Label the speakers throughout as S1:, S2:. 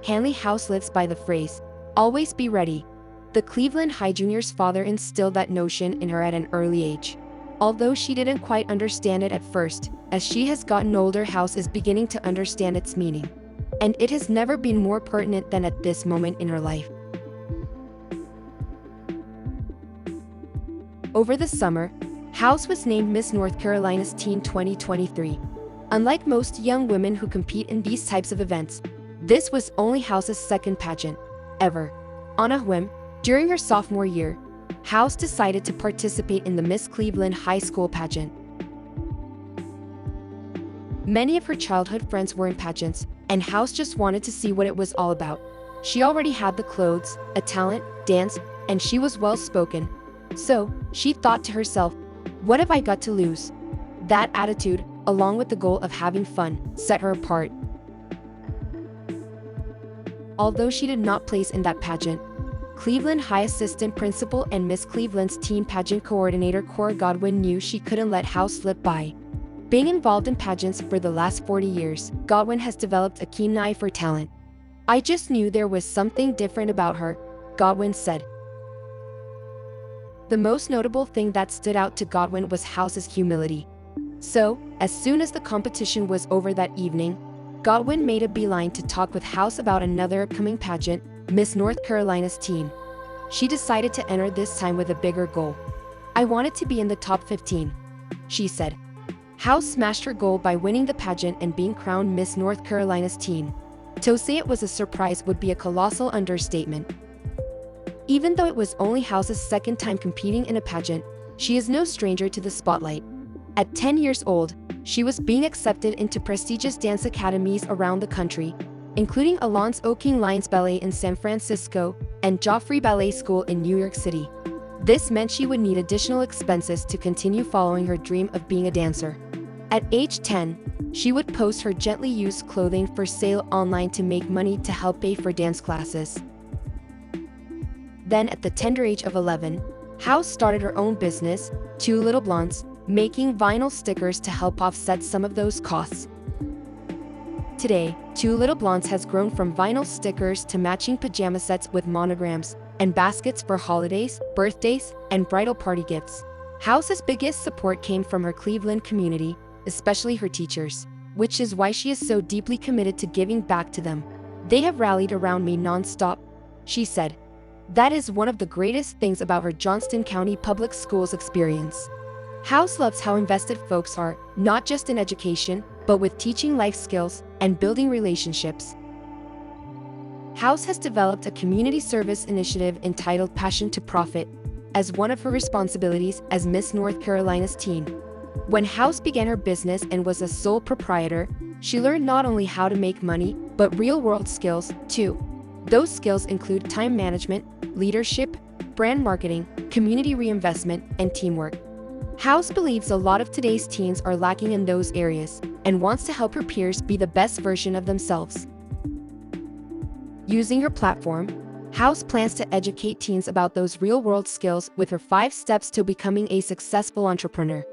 S1: Hanley House lives by the phrase, "Always be ready." The Cleveland High Junior's father instilled that notion in her at an early age. Although she didn't quite understand it at first, as she has gotten older, House is beginning to understand its meaning. And it has never been more pertinent than at this moment in her life. Over the summer, House was named Miss North Carolina's Teen 2023. Unlike most young women who compete in these types of events, this was only House's second pageant ever. On a whim, during her sophomore year, House decided to participate in the Miss Cleveland High School pageant. Many of her childhood friends were in pageants, and House just wanted to see what it was all about. She already had the clothes, a talent, dance, and she was well-spoken. So, she thought to herself, what have I got to lose? That attitude, along with the goal of having fun, set her apart. Although she did not place in that pageant, Cleveland High Assistant Principal and Miss Cleveland's Teen Pageant Coordinator Cora Godwin knew she couldn't let House slip by. Being involved in pageants for the last 40 years, Godwin has developed a keen eye for talent. "I just knew there was something different about her," Godwin said. The most notable thing that stood out to Godwin was House's humility. So, as soon as the competition was over that evening, Godwin made a beeline to talk with House about another upcoming pageant, Miss North Carolina's Teen. She decided to enter this time with a bigger goal. "I wanted to be in the top 15, she said. House smashed her goal by winning the pageant and being crowned Miss North Carolina's Teen. To say it was a surprise would be a colossal understatement. Even though it was only House's second time competing in a pageant, she is no stranger to the spotlight. At 10 years old, she was being accepted into prestigious dance academies around the country, including Alonzo King Lions Ballet in San Francisco and Joffrey Ballet School in New York City. This meant she would need additional expenses to continue following her dream of being a dancer. At age 10, she would post her gently used clothing for sale online to make money to help pay for dance classes. Then at the tender age of 11, House started her own business, Two Little Blondes, making vinyl stickers to help offset some of those costs. Today, Two Little Blondes has grown from vinyl stickers to matching pajama sets with monograms and baskets for holidays, birthdays, and bridal party gifts. House's biggest support came from her Cleveland community, especially her teachers, which is why she is so deeply committed to giving back to them. "They have rallied around me non-stop," she said. That is one of the greatest things about her Johnston County Public Schools experience. House loves how invested folks are, not just in education, but with teaching life skills and building relationships. House has developed a community service initiative entitled Passion to Profit as one of her responsibilities as Miss North Carolina's Teen. When House began her business and was a sole proprietor, she learned not only how to make money, but real-world skills, too. Those skills include time management, leadership, brand marketing, community reinvestment, and teamwork. House believes a lot of today's teens are lacking in those areas and wants to help her peers be the best version of themselves. Using her platform, House plans to educate teens about those real-world skills with her 5 steps to becoming a successful entrepreneur.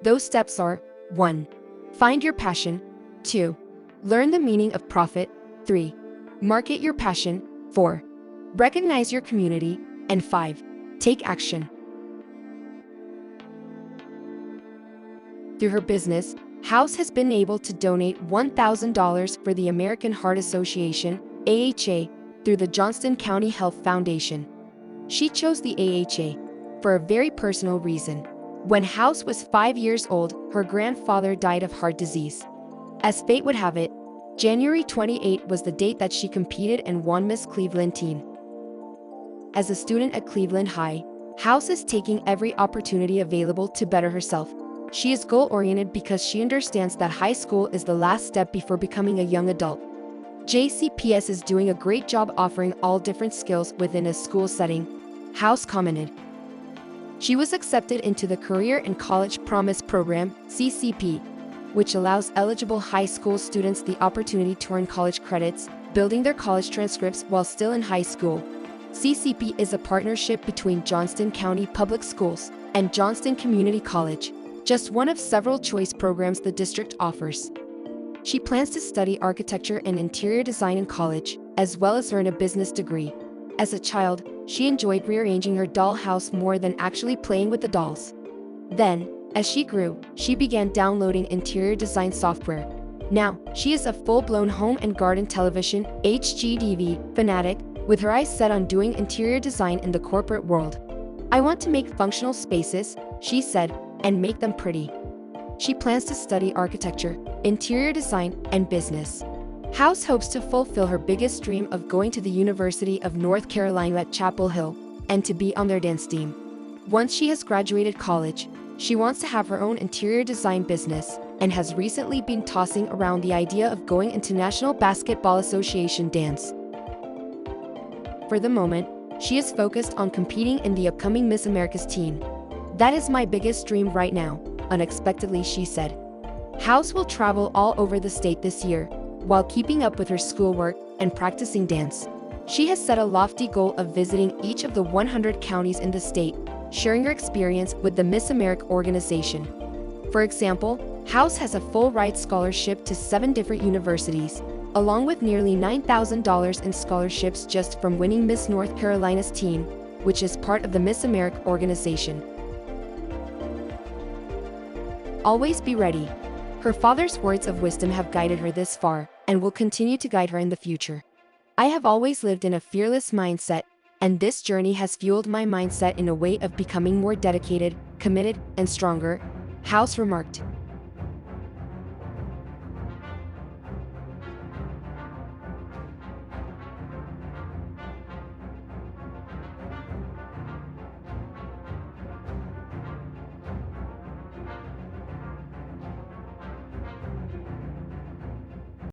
S1: Those steps are: 1. Find your passion. 2. Learn the meaning of profit. 3. Market your passion. 4. Recognize your community. And 5. Take action. Through her business, House has been able to donate $1,000 for the American Heart Association, AHA, through the Johnston County Health Foundation. She chose the AHA for a very personal reason. When House was 5 years old, her grandfather died of heart disease. As fate would have it, January 28 was the date that she competed and won Miss Cleveland Teen. As a student at Cleveland High, House is taking every opportunity available to better herself. She is goal-oriented because she understands that high school is the last step before becoming a young adult. JCPS is doing a great job offering all different skills within a school setting, House commented. She was accepted into the Career and College Promise Program, CCP, which allows eligible high school students the opportunity to earn college credits, building their college transcripts while still in high school. CCP is a partnership between Johnston County Public Schools and Johnston Community College, just one of several choice programs the district offers. She plans to study architecture and interior design in college, as well as earn a business degree. As a child, she enjoyed rearranging her dollhouse more than actually playing with the dolls. Then, as she grew, she began downloading interior design software. Now, she is a full-blown home and garden television (HGTV) fanatic, with her eyes set on doing interior design in the corporate world. "I want to make functional spaces," she said, "and make them pretty." She plans to study architecture, interior design, and business. House hopes to fulfill her biggest dream of going to the University of North Carolina at Chapel Hill and to be on their dance team. Once she has graduated college, she wants to have her own interior design business and has recently been tossing around the idea of going into National Basketball Association dance. For the moment, she is focused on competing in the upcoming Miss America's team. "That is my biggest dream right now," unexpectedly she said. House will travel all over the state this year, while keeping up with her schoolwork and practicing dance. She has set a lofty goal of visiting each of the 100 counties in the state, sharing her experience with the Miss America organization. For example, House has a full-ride scholarship to 7 different universities, along with nearly $9,000 in scholarships just from winning Miss North Carolina's team, which is part of the Miss America organization. Always be ready. Her father's words of wisdom have guided her this far and will continue to guide her in the future. "I have always lived in a fearless mindset, and this journey has fueled my mindset in a way of becoming more dedicated, committed, and stronger," House remarked.